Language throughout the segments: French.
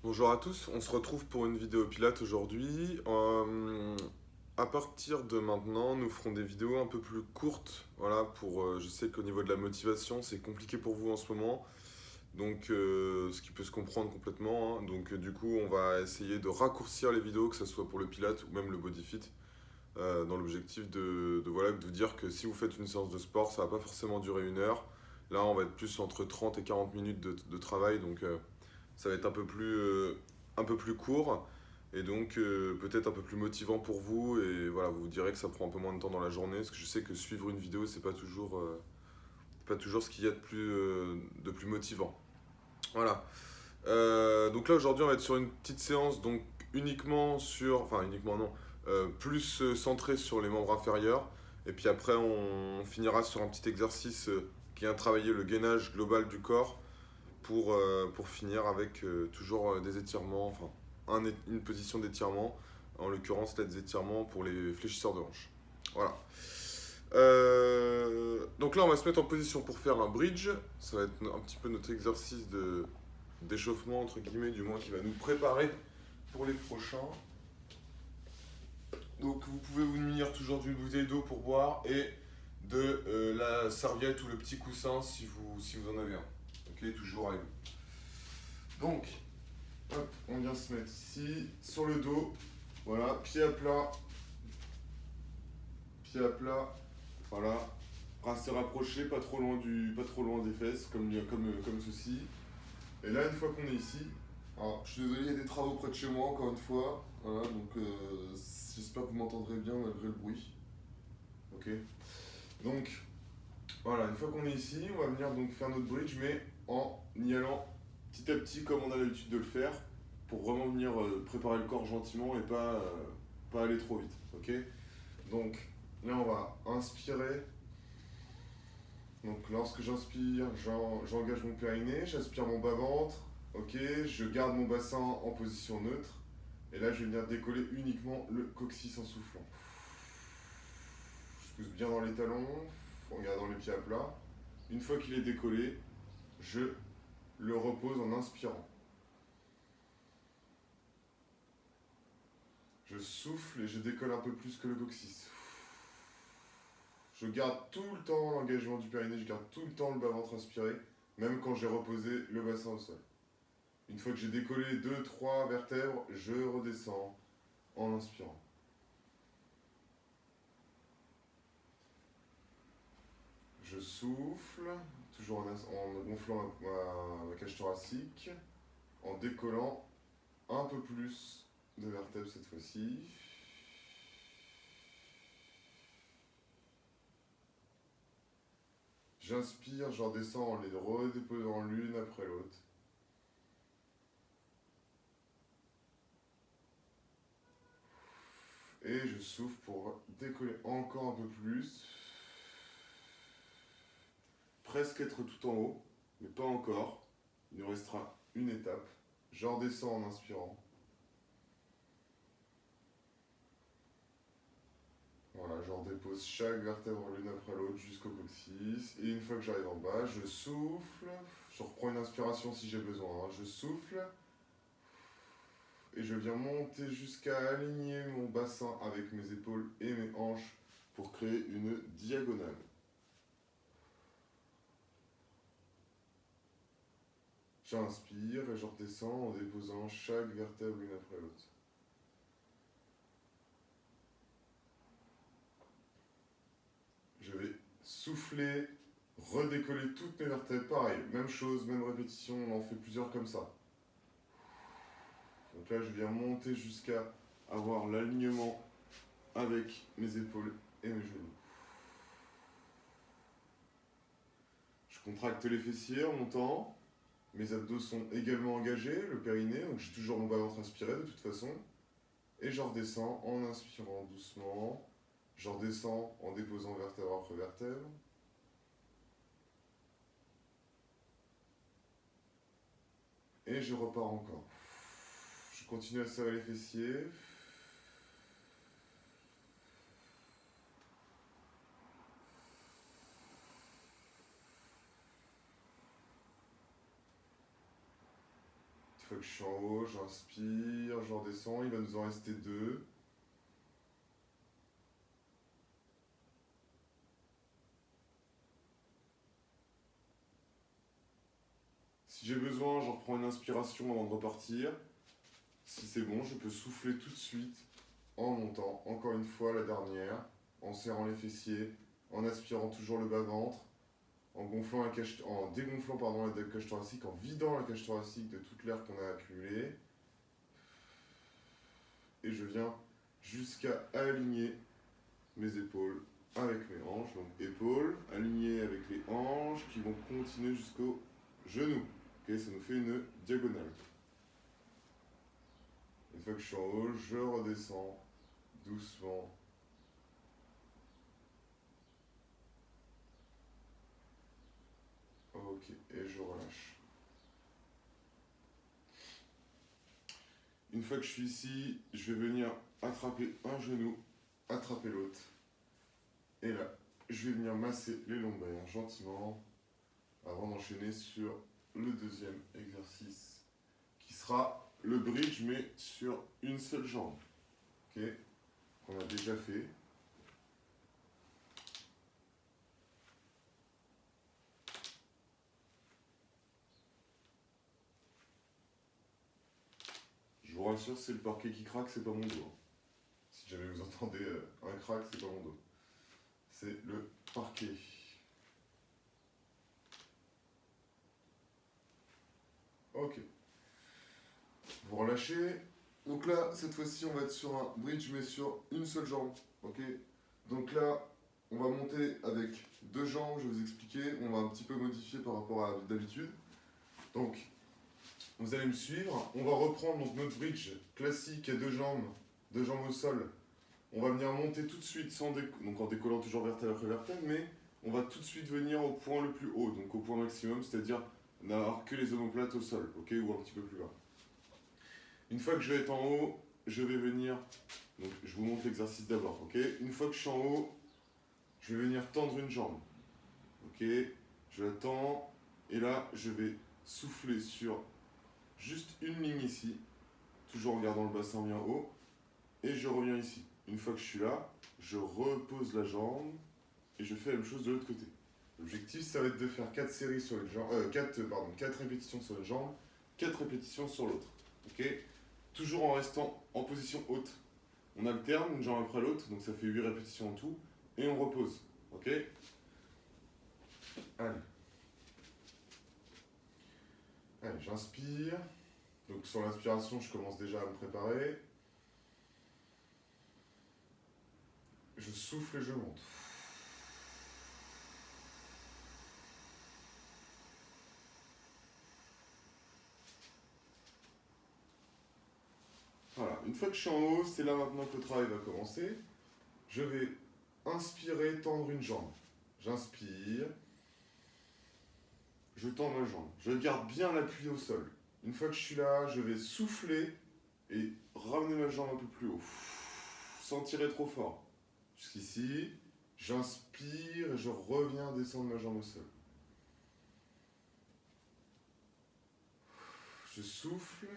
Bonjour à tous, on se retrouve pour une vidéo pilates aujourd'hui. À partir de maintenant, nous ferons des vidéos un peu plus courtes. Voilà, je sais qu'au niveau de la motivation, c'est compliqué pour vous en ce moment. Donc, ce qui peut se comprendre complètement, hein. Donc, du coup, on va essayer de raccourcir les vidéos, que ce soit pour le pilates ou même le body fit, dans l'objectif voilà, de vous dire que si vous faites une séance de sport, ça va pas forcément durer 1 heure. Là, on va être plus entre 30 et 40 minutes de travail. Donc, ça va être un peu plus court et donc peut-être un peu plus motivant pour vous. Et voilà, vous direz que ça prend un peu moins de temps dans la journée, parce que je sais que suivre une vidéo, c'est pas toujours ce qu'il y a de plus motivant. Voilà. Donc là, aujourd'hui, on va être sur une petite séance, donc uniquement non, plus centrée sur les membres inférieurs. Et puis après, on finira sur un petit exercice qui vient travailler le gainage global du corps pour finir avec toujours des étirements, enfin une position d'étirement, en l'occurrence là des étirements pour les fléchisseurs de hanche. Voilà. Donc là on va se mettre en position pour faire un bridge, ça va être un petit peu notre exercice d'échauffement entre guillemets, du moins qui va nous préparer pour les prochains. Donc vous pouvez vous munir toujours d'une bouteille d'eau pour boire et de la serviette ou le petit coussin si vous en avez un. Ok, toujours avec vous. Donc, hop, on vient se mettre ici, sur le dos, voilà, pied à plat, voilà, bras rapprochés, pas trop loin des fesses, comme ceci. Et là, une fois qu'on est ici, alors, je suis désolé, il y a des travaux près de chez moi, encore une fois, voilà, donc j'espère que vous m'entendrez bien malgré le bruit. Ok. Donc, voilà, une fois qu'on est ici, on va venir donc faire notre bridge, mais en y allant petit à petit comme on a l'habitude de le faire, pour vraiment venir préparer le corps gentiment et pas aller trop vite. Ok. Donc là on va inspirer. Donc lorsque j'inspire, j'engage mon périnée, j'aspire mon bas-ventre. Ok, je garde mon bassin en position neutre. Et là je vais venir décoller uniquement le coccyx en soufflant. Je pousse bien dans les talons, en gardant les pieds à plat. Une fois qu'il est décollé, je le repose en inspirant. Je souffle et je décolle un peu plus que le coccyx. Je garde tout le temps l'engagement du périnée, je garde tout le temps le bas-ventre inspiré, même quand j'ai reposé le bassin au sol. Une fois que j'ai décollé 2-3 vertèbres, je redescends en inspirant. Je souffle, toujours en gonflant ma cage thoracique, en décollant un peu plus de vertèbres cette fois-ci. J'inspire, je redescends en les redéposant l'une après l'autre. Et je souffle pour décoller encore un peu plus. Presque être tout en haut, mais pas encore. Il nous restera une étape. Je redescends en inspirant. Voilà, je redépose chaque vertèbre l'une après l'autre jusqu'au coccyx. Et une fois que j'arrive en bas, je souffle. Je reprends une inspiration si j'ai besoin, hein. Je souffle. Et je viens monter jusqu'à aligner mon bassin avec mes épaules et mes hanches pour créer une diagonale. J'inspire et je redescends en déposant chaque vertèbre l'une après l'autre. Je vais souffler, redécoller toutes mes vertèbres. Pareil, même chose, même répétition, on en fait plusieurs comme ça. Donc là, je viens monter jusqu'à avoir l'alignement avec mes épaules et mes genoux. Je contracte les fessiers en montant. Mes abdos sont également engagés, le périnée, donc j'ai toujours mon bas-ventre inspiré de toute façon. Et je redescends en inspirant doucement. Je redescends en déposant vertèbre après vertèbre. Et je repars encore. Je continue à serrer les fessiers. Une fois que je suis en haut, j'inspire, je redescends. Il va nous en rester 2. Si j'ai besoin, je reprends une inspiration avant de repartir. Si c'est bon, je peux souffler tout de suite en montant. Encore une fois, la dernière, en serrant les fessiers, en aspirant toujours le bas-ventre, en dégonflant la cage thoracique, en vidant la cage thoracique de toute l'air qu'on a accumulé. Et je viens jusqu'à aligner mes épaules avec mes hanches. Donc épaules alignées avec les hanches qui vont continuer jusqu'au genou. Ok, ça nous fait une diagonale. Une fois que je suis en haut, je redescends doucement. Ok, et je relâche. Une fois que je suis ici, je vais venir attraper un genou, attraper l'autre. Et là, je vais venir masser les lombaires gentiment avant d'enchaîner sur le deuxième exercice qui sera le bridge mais sur une seule jambe. Ok, qu'on a déjà fait. Je vous rassure, c'est le parquet qui craque, c'est pas mon dos. Si jamais vous entendez un crack, c'est pas mon dos. C'est le parquet. Ok. Vous relâchez. Donc là, cette fois-ci, on va être sur un bridge, mais sur une seule jambe. Ok. Donc là, on va monter avec 2 jambes, je vais vous expliquer. On va un petit peu modifier par rapport à d'habitude. Donc, vous allez me suivre. On va reprendre donc, notre bridge classique à 2 jambes au sol. On va venir monter tout de suite, donc en décollant toujours vertèbre après vertèbre, mais on va tout de suite venir au point le plus haut, donc au point maximum, c'est-à-dire n'avoir que les omoplates au sol, ok, ou un petit peu plus bas. Une fois que je vais être en haut, je vais venir, donc je vous montre l'exercice d'abord, ok. Une fois que je suis en haut, je vais venir tendre une jambe, ok. Je la tends, et là, je vais souffler sur juste une ligne ici, toujours en gardant le bassin bien haut, et je reviens ici. Une fois que je suis là, je repose la jambe et je fais la même chose de l'autre côté. L'objectif, ça va être de faire 4 séries sur une jambe, 4 répétitions sur une jambe, 4 répétitions sur l'autre. Ok. Toujours en restant en position haute. On alterne une jambe après l'autre, donc ça fait 8 répétitions en tout, et on repose. Ok. Allez. Allez, j'inspire. Donc sur l'inspiration, je commence déjà à me préparer. Je souffle et je monte. Voilà, une fois que je suis en haut, c'est là maintenant que le travail va commencer. Je vais inspirer, tendre une jambe. J'inspire. Je tends ma jambe. Je garde bien l'appui au sol. Une fois que je suis là, je vais souffler et ramener ma jambe un peu plus haut. Sans tirer trop fort. Jusqu'ici, j'inspire et je reviens descendre ma jambe au sol. Je souffle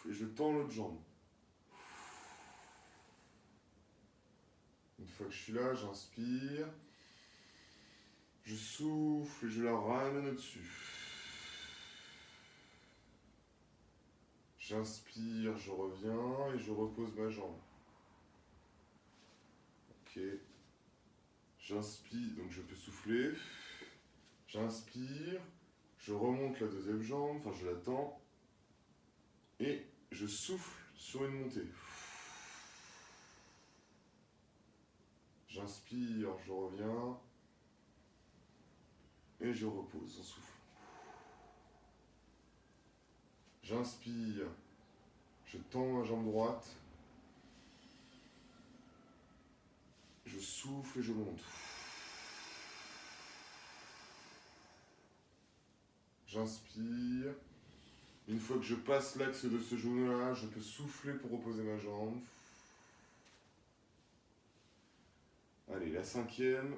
et je tends l'autre jambe. Une fois que je suis là, j'inspire. Je souffle et je la ramène au-dessus. J'inspire, je reviens et je repose ma jambe. Ok. J'inspire, donc je peux souffler. J'inspire, je remonte la deuxième jambe, enfin je la tends. Et je souffle sur une montée. J'inspire, je reviens. Et je repose en souffle. J'inspire, je tends ma jambe droite. Je souffle et je monte. J'inspire. Une fois que je passe l'axe de ce genou-là, je peux souffler pour reposer ma jambe. Allez, la 5e.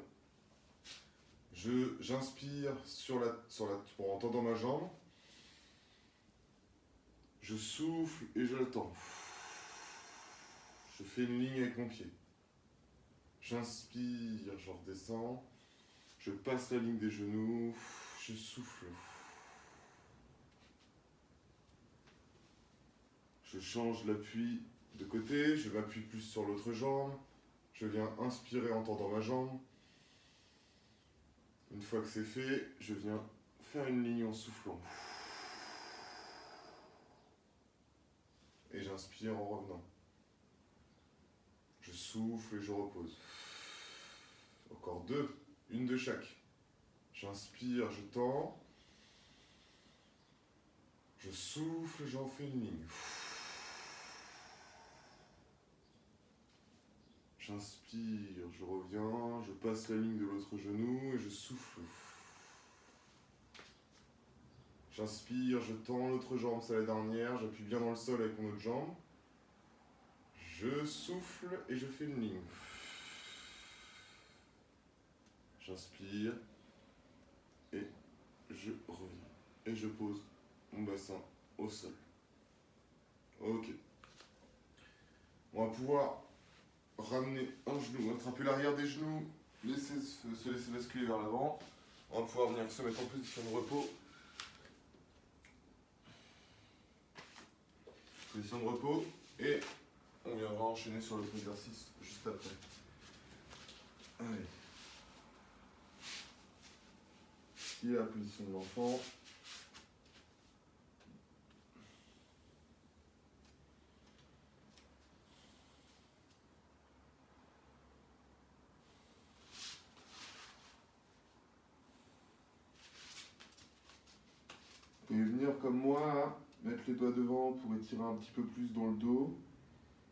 J'inspire en tendant ma jambe. Je souffle et j'attends. Je fais une ligne avec mon pied. J'inspire, je redescends. Je passe la ligne des genoux. Je souffle. Je change l'appui de côté. Je m'appuie plus sur l'autre jambe. Je viens inspirer en tendant ma jambe. Une fois que c'est fait, je viens faire une ligne en soufflant. Et j'inspire en revenant. Je souffle et je repose. Encore deux, une de chaque. J'inspire, je tends. Je souffle et j'en fais une ligne. J'inspire, je reviens, je passe la ligne de l'autre genou et je souffle. J'inspire, je tends l'autre jambe, c'est la dernière, j'appuie bien dans le sol avec mon autre jambe. Je souffle et je fais une ligne. J'inspire et je reviens. Et je pose mon bassin au sol. Ok. On va pouvoir ramener un genou, attraper l'arrière des genoux, se laisser basculer vers l'avant. On va pouvoir venir se mettre en position de repos. Position de repos. Et on viendra enchaîner sur l'autre exercice juste après. Allez. Ici, la position de l'enfant. Vous pouvez venir comme moi, mettre les doigts devant pour étirer un petit peu plus dans le dos.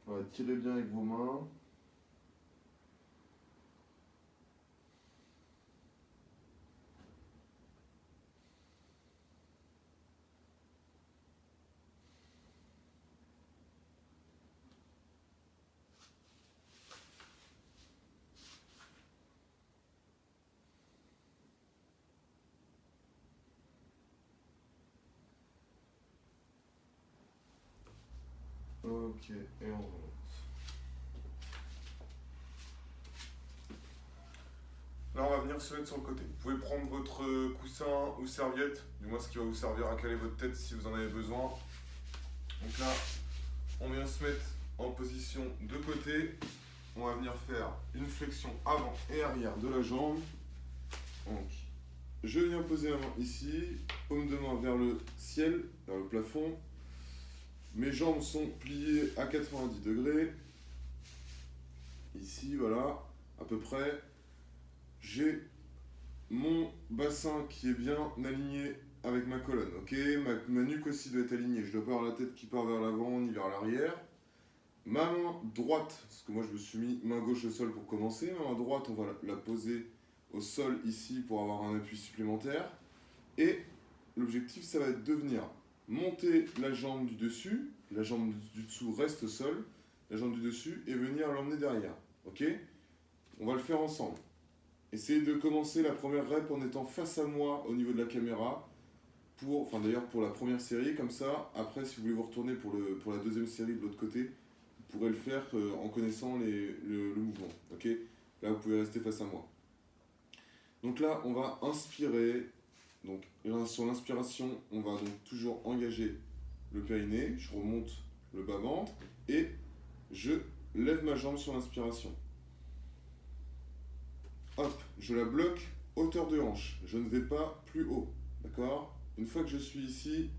Voilà, tirez bien avec vos mains. Ok, et on remonte. Là, on va venir se mettre sur le côté. Vous pouvez prendre votre coussin ou serviette, du moins ce qui va vous servir à caler votre tête si vous en avez besoin. Donc là, on vient se mettre en position de côté. On va venir faire une flexion avant et arrière de la jambe. Donc, je viens poser la main ici, paume de main vers le ciel, vers le plafond. Mes jambes sont pliées à 90 degrés. Ici, voilà, à peu près. J'ai mon bassin qui est bien aligné avec ma colonne, ok. Ma nuque aussi doit être alignée. Je dois pas avoir la tête qui part vers l'avant ni vers l'arrière. Ma main droite, parce que moi je me suis mis main gauche au sol pour commencer. Ma main droite, on va la poser au sol ici pour avoir un appui supplémentaire. Et l'objectif, ça va être de venir monter la jambe du dessus. La jambe du dessous reste au sol. La jambe du dessus et venir l'emmener derrière, ok. On va le faire ensemble. Essayez de commencer la première rep en étant face à moi au niveau de la caméra. D'ailleurs pour la première série, comme ça, après si vous voulez vous retourner pour la deuxième série de l'autre côté, vous pourrez le faire en connaissant le mouvement. Ok. Là vous pouvez rester face à moi. Donc là on va inspirer. Donc là, sur l'inspiration, on va donc toujours engager le périnée. Je remonte le bas-ventre et je lève ma jambe sur l'inspiration. Hop, je la bloque hauteur de hanche. Je ne vais pas plus haut. D'accord? Une fois que je suis ici,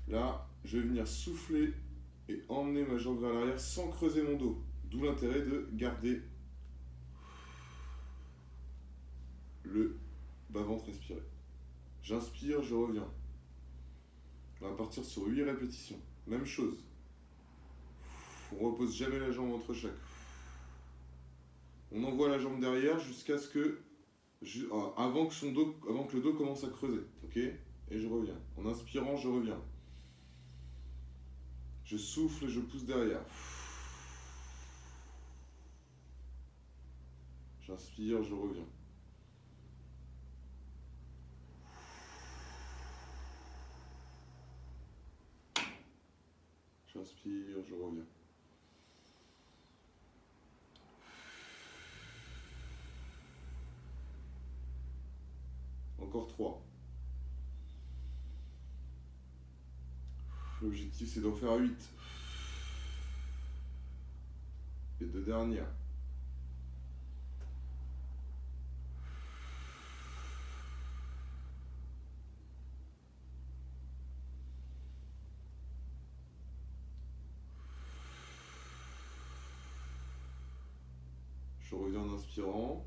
là, je vais venir souffler et emmener ma jambe vers l'arrière sans creuser mon dos. D'où l'intérêt de garder le bas-ventre respiré. J'inspire, je reviens. On va partir sur 8 répétitions. Même chose. On ne repose jamais la jambe entre chaque. On envoie la jambe derrière jusqu'à ce que avant que le dos commence à creuser, ok. Et je reviens. En inspirant, je reviens. Je souffle et je pousse derrière. J'inspire, je reviens. J'inspire, je reviens. Encore 3. L'objectif c'est d'en faire 8. Et 2 dernières. Je reviens en inspirant.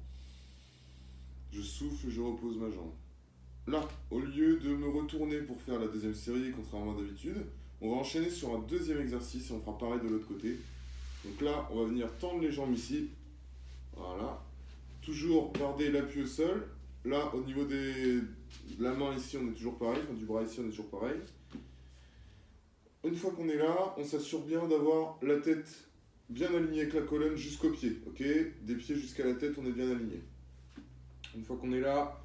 Je souffle, je repose ma jambe. Là, au lieu de me retourner pour faire la deuxième série, contrairement à d'habitude, on va enchaîner sur un deuxième exercice et on fera pareil de l'autre côté. Donc là, on va venir tendre les jambes ici. Voilà. Toujours garder l'appui au sol. Là, au niveau de la main ici, on est toujours pareil. Enfin, du bras ici, on est toujours pareil. Une fois qu'on est là, on s'assure bien d'avoir la tête bien alignée avec la colonne jusqu'aux pieds. Ok, des pieds jusqu'à la tête, on est bien aligné. Une fois qu'on est là,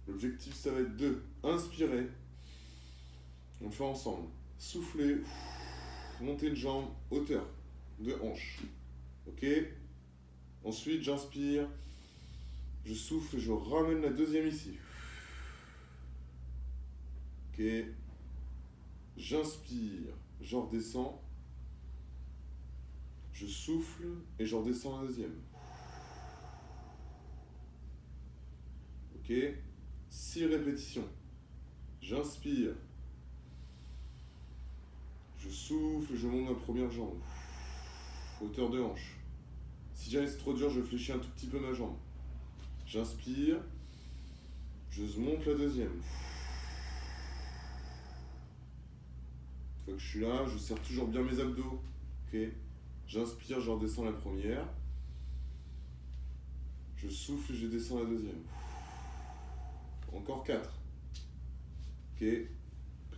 l'objectif ça va être de inspirer. On le fait ensemble. Souffler, monter une jambe, hauteur de hanche. Ok. Ensuite, j'inspire, je souffle, je ramène la deuxième ici. Ok. J'inspire, je redescends. Je souffle et je redescends la deuxième. Ok. 6 répétitions. J'inspire. Je souffle, je monte ma première jambe. Hauteur de hanche. Si jamais c'est trop dur, je fléchis un tout petit peu ma jambe. J'inspire. Je monte la deuxième. Une fois que je suis là, je serre toujours bien mes abdos. Ok. J'inspire, je redescends la première. Je souffle, je descends la deuxième. Encore 4. Ok.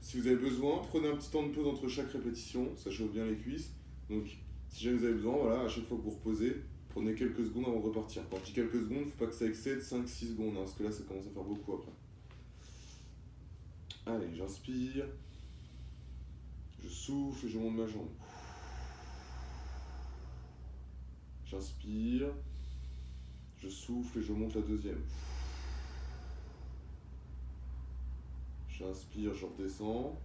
Si vous avez besoin, prenez un petit temps de pause entre chaque répétition, ça chauffe bien les cuisses. Donc, si jamais vous avez besoin, voilà, à chaque fois que vous reposez, prenez quelques secondes avant de repartir. Quand je dis quelques secondes, il ne faut pas que ça excède 5-6 secondes, parce que là, ça commence à faire beaucoup après. Allez, j'inspire. Je souffle, je monte ma jambe. J'inspire. Je souffle et je monte la deuxième. J'inspire, je redescends.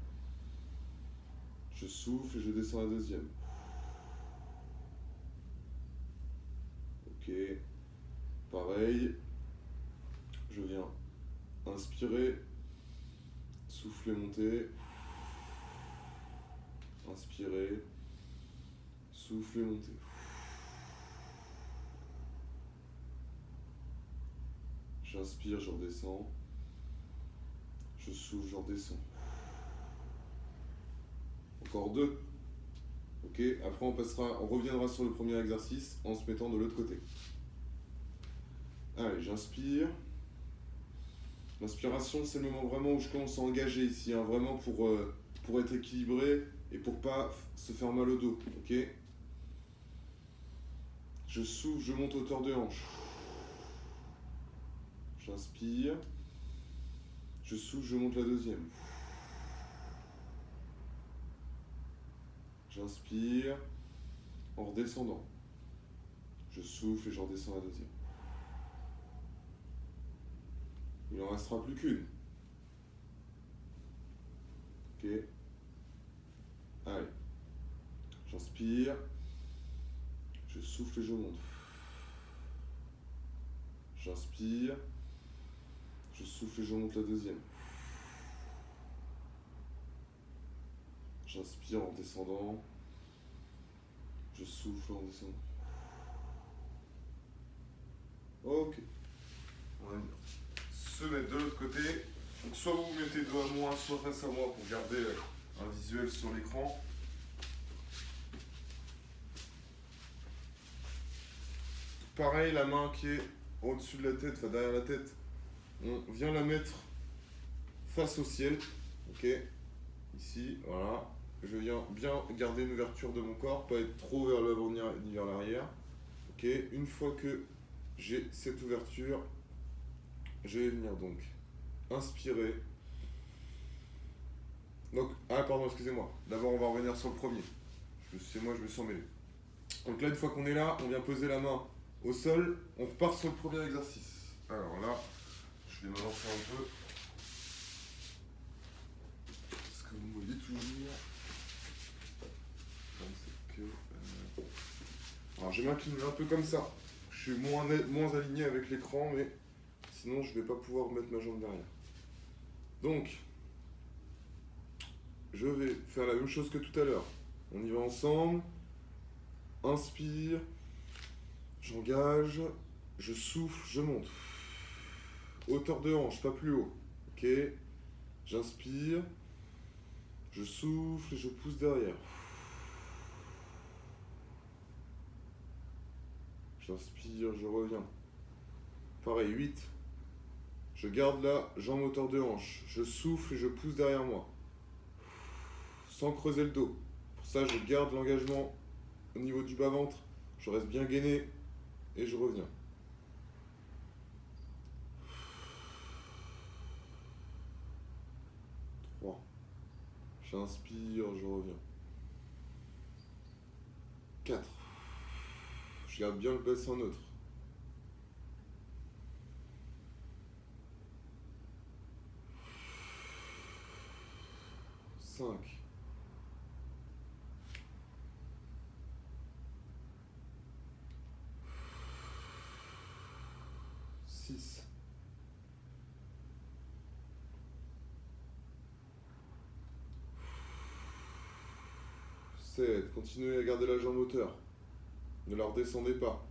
Je souffle et je descends la deuxième. Ok. Pareil. Je viens inspirer. Souffler, monter. Inspirer. Souffler, monter. J'inspire, je redescends. Je souffle, je redescends. Encore 2. Ok, après on reviendra sur le premier exercice en se mettant de l'autre côté. Allez, j'inspire. L'inspiration, c'est le moment vraiment où je commence à engager ici, hein, vraiment pour être équilibré et pour pas se faire mal au dos. Ok. Je souffle, je monte hauteur de hanche. J'inspire. Je souffle, je monte la deuxième. J'inspire en redescendant. Je souffle et je redescends la deuxième. Il n'en restera plus qu'une. Ok. Allez. J'inspire. Je souffle et je monte. J'inspire. Je souffle et je monte la deuxième. J'inspire en descendant. Je souffle en descendant. Ok. On va se mettre de l'autre côté. Donc soit vous vous mettez dos à moi, soit face à moi pour garder un visuel sur l'écran. Pareil, la main qui est au-dessus de la tête, enfin derrière la tête, on vient la mettre face au ciel. Ok. Ici, voilà. Je viens bien garder une ouverture de mon corps, pas être trop vers l'avant ni vers l'arrière. Ok. Une fois que j'ai cette ouverture, je vais venir donc inspirer. Donc, ah pardon, excusez-moi. D'abord, on va revenir sur le premier. Moi, je me suis emmêlé. Donc là, une fois qu'on est là, on vient poser la main au sol. On repart sur le premier exercice. Alors là, je vais m'avancer un peu. Parce que vous me voyez toujours. Alors je vais m'incliner un peu comme ça. Je suis moins aligné avec l'écran, mais sinon je ne vais pas pouvoir mettre ma jambe derrière. Donc, je vais faire la même chose que tout à l'heure. On y va ensemble. Inspire. J'engage. Je souffle, je monte. Hauteur de hanche, pas plus haut. Ok. J'inspire. Je souffle et je pousse derrière. J'inspire, je reviens. Pareil, 8. Je garde la jambe hauteur de hanche. Je souffle et je pousse derrière moi. Sans creuser le dos. Pour ça, je garde l'engagement au niveau du bas-ventre. Je reste bien gainé et je reviens. 3. J'inspire, je reviens. 4. Je garde bien le bassin neutre. 5. 6. 7. Continuez à garder la jambe hauteur. Ne la redescendez pas.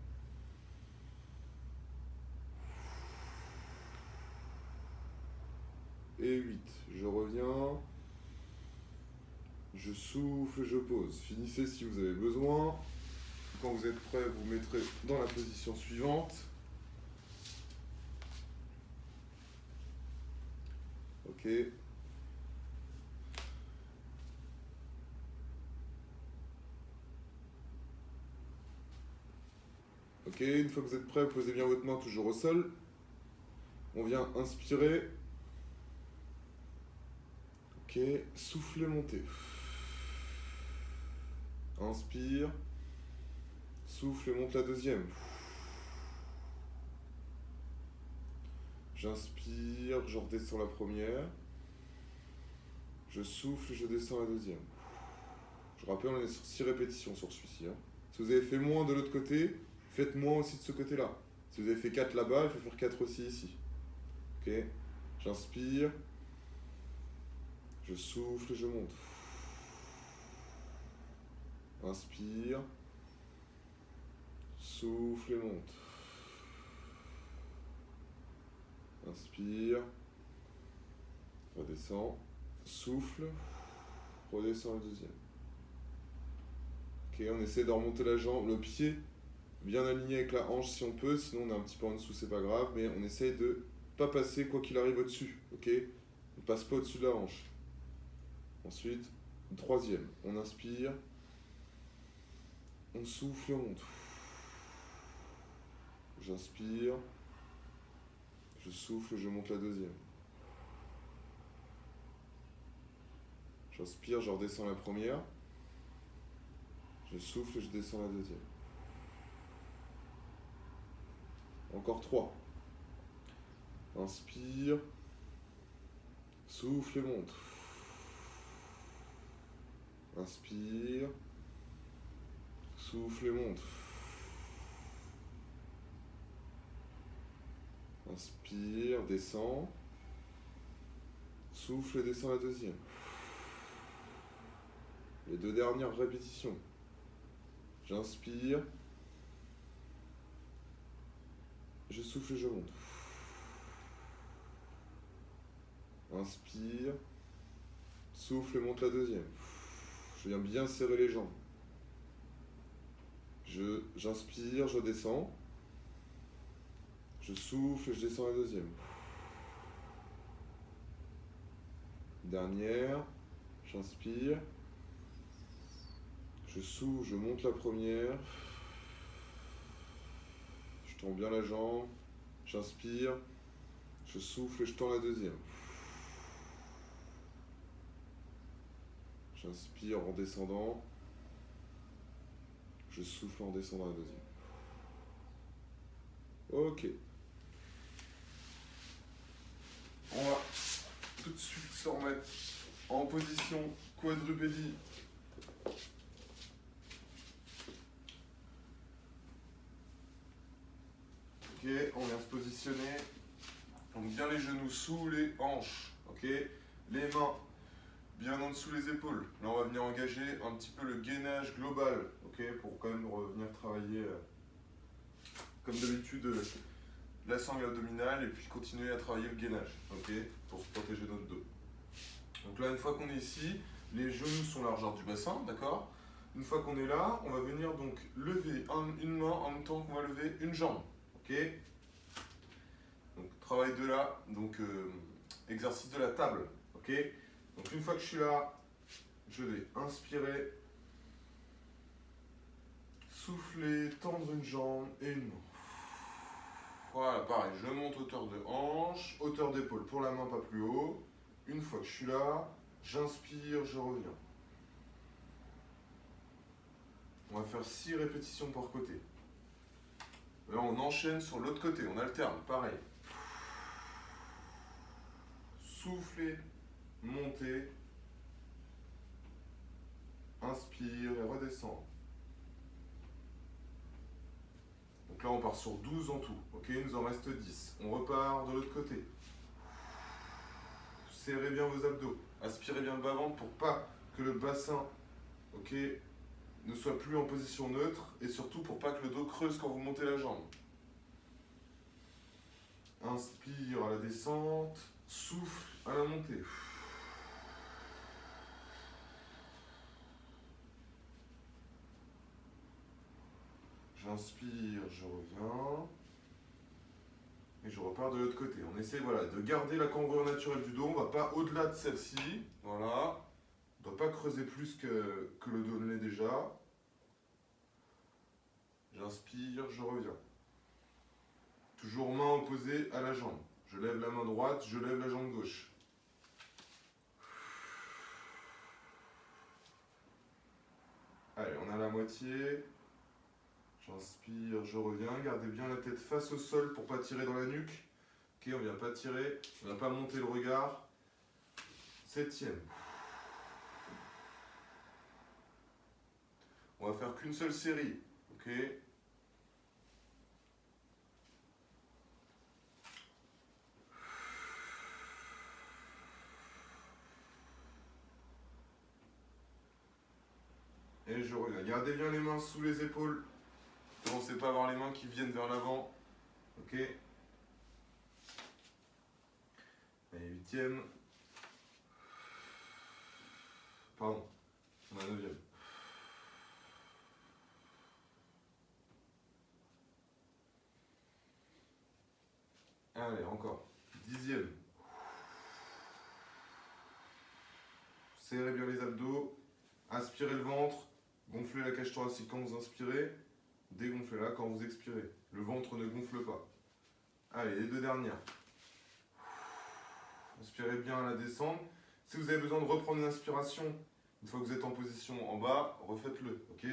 Et 8. Je reviens. Je souffle, je pose. Finissez si vous avez besoin. Quand vous êtes prêt, vous mettrez dans la position suivante. Ok. Ok, une fois que vous êtes prêt, posez bien votre main toujours au sol. On vient inspirer. Ok, soufflez, montez. Inspire. Souffle, monte la deuxième. J'inspire, je redescends la première. Je souffle, je descends la deuxième. Je rappelle, on est sur 6 répétitions sur celui-ci. Si vous avez fait moins de l'autre côté, faites moins aussi de ce côté-là. Si vous avez fait 4 là-bas, il faut faire 4 aussi ici. Ok. J'inspire. Je souffle, je monte. Inspire. Souffle et monte. Inspire. Redescends. Souffle. Redescends la deuxième. Ok, on essaie de remonter la jambe, le pied bien aligné avec la hanche si on peut, sinon on est un petit peu en dessous, c'est pas grave, mais on essaye de pas passer quoi qu'il arrive au-dessus, ok? On passe pas au-dessus de la hanche. Ensuite, troisième, on inspire, on souffle, on monte. J'inspire, je souffle, je monte la deuxième. J'inspire, je redescends la première. Je souffle, je descends la deuxième. Encore 3. Inspire, souffle et monte. Inspire, souffle et monte. Inspire, descend. Souffle et descend la deuxième. Les 2 dernières répétitions. J'inspire. Je souffle et je monte. Inspire. Souffle et monte la deuxième. Je viens bien serrer les jambes. J'inspire, je descends. Je souffle et je descends la deuxième. Dernière. J'inspire. Je souffle, je monte la première. Je tends bien la jambe. J'inspire. Je souffle et je tends la deuxième. J'inspire en descendant. Je souffle en descendant la deuxième. Ok. On va tout de suite se remettre en position quadrupédie. Ok, on vient se positionner. Donc bien les genoux sous les hanches. Ok, les mains bien en dessous les épaules. Là on va venir engager un petit peu le gainage global. Ok, pour quand même revenir travailler comme d'habitude la sangle abdominale et puis continuer à travailler le gainage. Ok, pour se protéger notre dos. Donc là une fois qu'on est ici, les genoux sont largeur du bassin, d'accord? Une fois qu'on est là, on va venir donc lever une main en même temps qu'on va lever une jambe. Ok? Donc travail de là, donc exercice de la table. Ok? Donc une fois que je suis là, je vais inspirer, souffler, tendre une jambe et une main. Voilà, pareil, je monte hauteur de hanche, hauteur d'épaule pour la main, pas plus haut. Une fois que je suis là, j'inspire, je reviens. On va faire 6 répétitions par côté. Là, on enchaîne sur l'autre côté, on alterne, pareil. Souffler, monter, inspire et redescend. Donc là, on part sur 12 en tout. Ok, il nous en reste 10. On repart de l'autre côté. Serrez bien vos abdos. Aspirez bien le bas-ventre pour pas que le bassin, ok, ne soit plus en position neutre et surtout pour pas que le dos creuse quand vous montez la jambe. Inspire à la descente, souffle à la montée. J'inspire, je reviens. Et je repars de l'autre côté. On essaie voilà, de garder la cambrure naturelle du dos. On ne va pas au-delà de celle-ci. Voilà. On ne doit pas creuser plus que le dos ne l'est déjà. J'inspire, je reviens. Toujours main opposée à la jambe. Je lève la main droite, je lève la jambe gauche. Allez, on a la moitié. J'inspire, je reviens. Gardez bien la tête face au sol pour ne pas tirer dans la nuque. Ok, on ne vient pas tirer, on ne vient pas monter le regard. 7e. On va faire qu'une seule série. Ok. Et je reviens. Gardez bien les mains sous les épaules. Ne commencez pas à avoir les mains qui viennent vers l'avant. Ok. Allez, 8e. Pardon. On a 9e. Allez, encore. 10e. Serrez bien les abdos. Inspirez le ventre. Gonflez la cage thoracique quand vous inspirez. Dégonflez-la quand vous expirez. Le ventre ne gonfle pas. Allez, les 2 dernières. Inspirez bien à la descente. Si vous avez besoin de reprendre une inspiration, une fois que vous êtes en position en bas, refaites-le. Ok?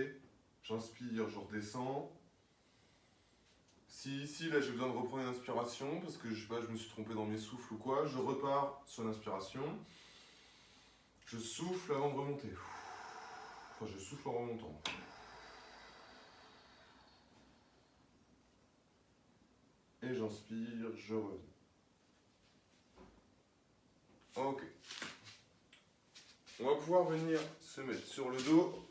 J'inspire, je redescends. Si ici, là, j'ai besoin de reprendre une inspiration, parce que je sais pas, je me suis trompé dans mes souffles ou quoi, je repars sur l'inspiration. Je souffle avant de remonter. Enfin, je souffle en remontant. Et j'inspire, je reviens. Ok. On va pouvoir venir se mettre sur le dos.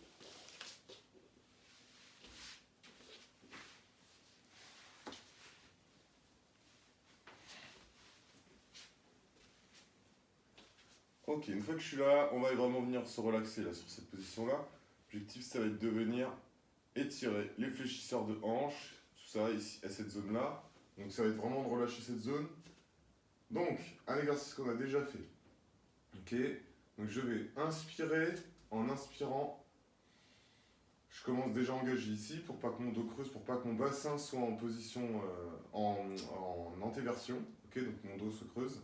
Ok, une fois que je suis là, on va vraiment venir se relaxer là, sur cette position-là. L'objectif, ça va être de venir étirer les fléchisseurs de hanches, tout ça ici, à cette zone-là. Donc ça va être vraiment de relâcher cette zone. Donc, un exercice qu'on a déjà fait. Ok, donc je vais inspirer. En inspirant, je commence déjà à engager ici pour pas que mon dos creuse, pour pas que mon bassin soit en position en antéversion. Ok, donc mon dos se creuse.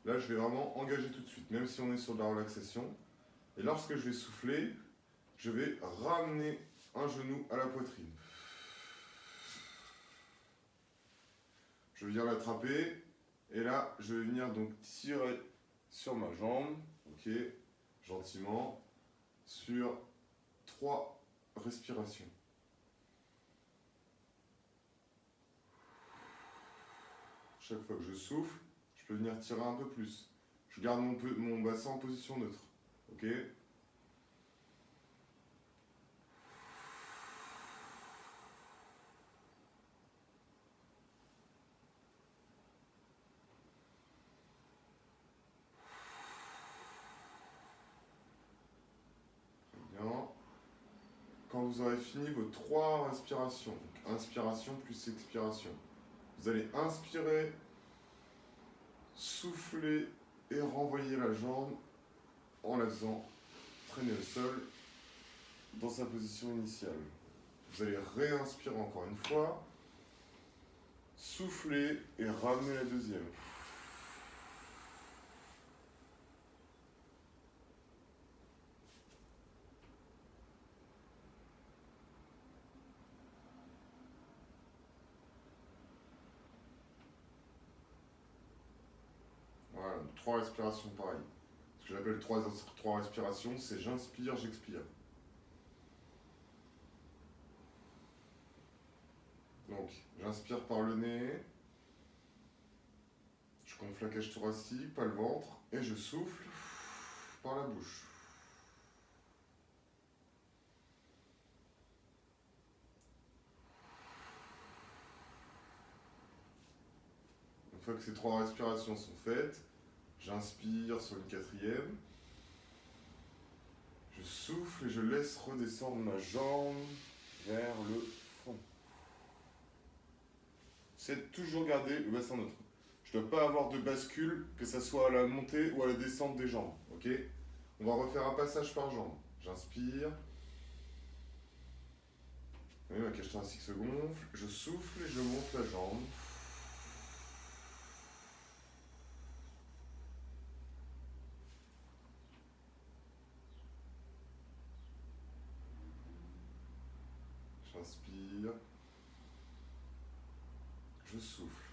Là, je vais vraiment engager tout de suite, même si on est sur de la relaxation. Et lorsque je vais souffler, je vais ramener un genou à la poitrine. Je vais venir l'attraper. Et là, je vais venir donc tirer sur ma jambe. Ok, gentiment. Sur 3 respirations. Chaque fois que je souffle, je peux venir tirer un peu plus. Je garde mon bassin en position neutre. Ok ? Bien. Quand vous aurez fini vos 3 respirations, donc inspiration plus expiration, vous allez inspirer, souffler et renvoyer la jambe en la faisant traîner au sol dans sa position initiale. Vous allez réinspirer encore une fois, souffler et ramener la deuxième. Voilà, 3 respirations pareilles. Ce que j'appelle 3 respirations, c'est j'inspire, j'expire. Donc, j'inspire par le nez, je gonfle la cage thoracique, pas le ventre, et je souffle par la bouche. Une fois que ces 3 respirations sont faites, j'inspire sur une 4e, je souffle et je laisse redescendre ma jambe vers le fond. C'est de toujours garder le bassin neutre. Je ne dois pas avoir de bascule, que ce soit à la montée ou à la descente des jambes. Ok ? On va refaire un passage par jambe. J'inspire. Oui, ma cage thoracique se gonfle. Je souffle et je monte la jambe. J'inspire. Je souffle.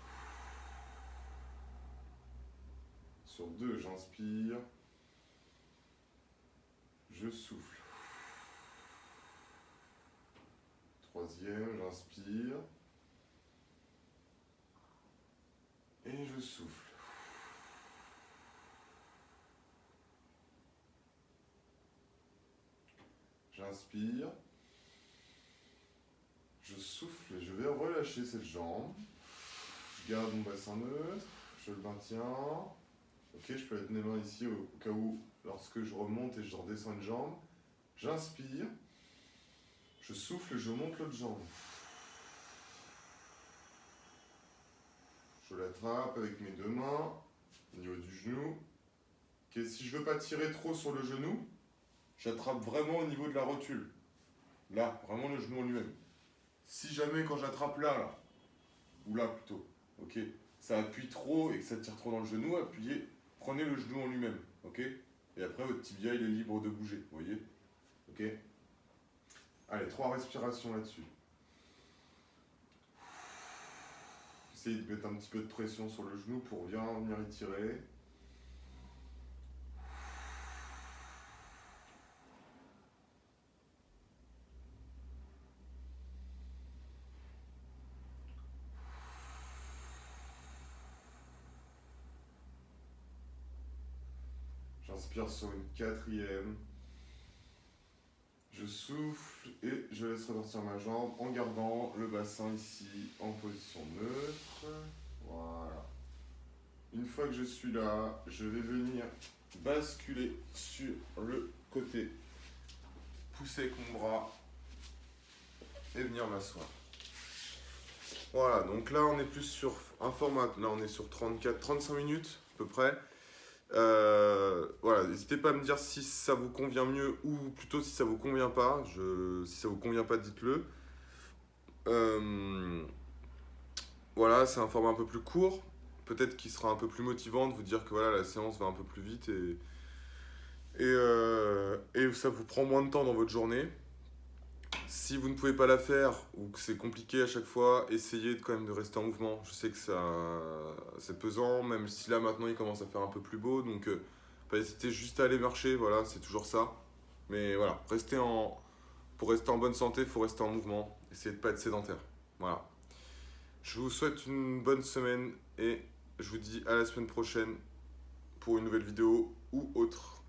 Sur 2, j'inspire. Je souffle. 3e, j'inspire. Et je souffle. J'inspire. Je souffle et je vais relâcher cette jambe. Je garde mon bassin neutre. Je le maintiens. Ok, je peux mettre mes mains ici au cas où, lorsque je remonte et je redescends une jambe. J'inspire. Je souffle et je monte l'autre jambe. Je l'attrape avec mes 2 mains au niveau du genou. Okay, si je ne veux pas tirer trop sur le genou, j'attrape vraiment au niveau de la rotule. Là, vraiment le genou en lui-même. Si jamais quand j'attrape là, ou là plutôt, ok, ça appuie trop et que ça tire trop dans le genou, appuyez, prenez le genou en lui-même, ok. Et après votre tibia il est libre de bouger, vous voyez, ok. Allez, 3 respirations là-dessus. Essayez de mettre un petit peu de pression sur le genou pour bien venir étirer. J'inspire sur une 4e. Je souffle et je laisse repartir ma jambe en gardant le bassin ici en position neutre. Voilà. Une fois que je suis là, je vais venir basculer sur le côté, pousser avec mon bras et venir m'asseoir. Voilà, donc là on est plus sur un format, là on est sur 34-35 minutes à peu près. Voilà, n'hésitez pas à me dire si ça vous convient mieux ou plutôt si ça vous convient pas. Si ça vous convient pas, dites-le. Voilà, c'est un format un peu plus court. Peut-être qu'il sera un peu plus motivant de vous dire que voilà, la séance va un peu plus vite et ça vous prend moins de temps dans votre journée. Si vous ne pouvez pas la faire ou que c'est compliqué à chaque fois, essayez quand même de rester en mouvement. Je sais que c'est pesant, même si là maintenant il commence à faire un peu plus beau, donc pas hésiter juste à aller marcher, voilà, c'est toujours ça. Mais voilà, pour rester en bonne santé, il faut rester en mouvement. Essayez de ne pas être sédentaire. Voilà. Je vous souhaite une bonne semaine et je vous dis à la semaine prochaine pour une nouvelle vidéo ou autre.